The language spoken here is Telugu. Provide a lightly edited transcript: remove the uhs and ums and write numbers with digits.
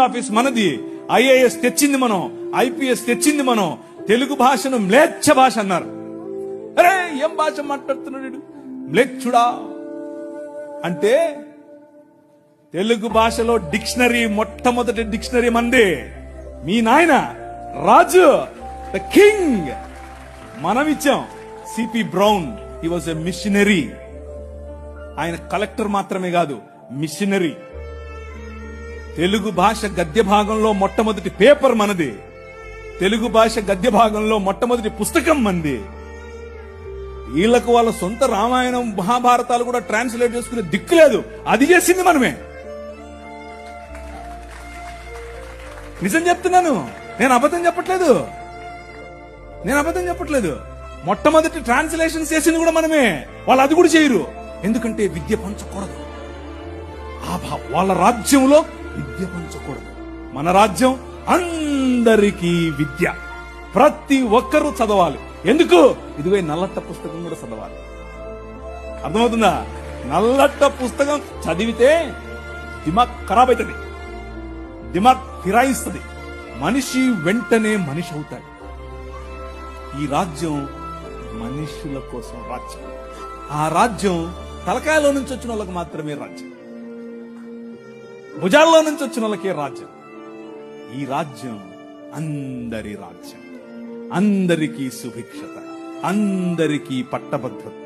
ఆఫీస్ మనది, ఐఏఎస్ తెచ్చింది మనం, ఐపీఎస్ తెచ్చింది మనం. తెలుగు భాషను మ్లేచ్ఛ భాష అన్నారు. అరే ఏం భాష మాట్లాడుతున్నాడు మ్లేచ్ఛుడా అంటే, తెలుగు భాషలో డిక్షనరీ, మొట్టమొదటి డిక్షనరీ మంది. మీ నాయన రాజు, ద కింగ్, మనం ఇచ్చాం. CP brown, he was a machinery. ఆయన కలెక్టర్ మాత్రమే కాదు, మిషనరీ. తెలుగు భాష గద్య భాగంలో మొట్టమొదటి పేపర్ మనది. తెలుగు భాష గద్య భాగంలో మొట్టమొదటి పుస్తకం మంది. వీళ్లకు వాళ్ళ సొంత రామాయణం, మహాభారతాలు కూడా ట్రాన్స్లేట్ చేసుకునే దిక్కు లేదు. అది చేసింది మనమే. నిజం చెప్తున్నాను, నేను అబద్ధం చెప్పట్లేదు. మొట్టమొదటి ట్రాన్స్లేషన్ చేసింది కూడా మనమే. వాళ్ళు అది కూడా చేయరు. ఎందుకంటే విద్య పంచకూడదు. వాళ్ళ రాజ్యంలో విద్య పంచకూడదు. మన రాజ్యం అందరికీ విద్య, ప్రతి ఒక్కరూ చదవాలి. ఎందుకు? ఇదిగో నల్లట్ట పుస్తకం కూడా చదవాలి. అర్థమవుతుందా? నల్లట్ట పుస్తకం చదివితే దిమాగ్ ఖరాబ్ అవుతుంది, దిమాగ్ ఫిరాయిస్తుంది, మనిషి వెంటనే మనిషి అవుతాడు. ఈ రాజ్యం మనుషుల కోసం రాజ్యం. ఆ రాజ్యం తలకాయలో నుంచి వచ్చిన వాళ్ళకి మాత్రమే రాజ్యం, భుజాల్లో నుంచి వచ్చిన వాళ్ళకే రాజ్యం. ఈ రాజ్యం అందరి రాజ్యం, అందరికీ సుభిక్షత, అందరికీ పట్టభద్రత.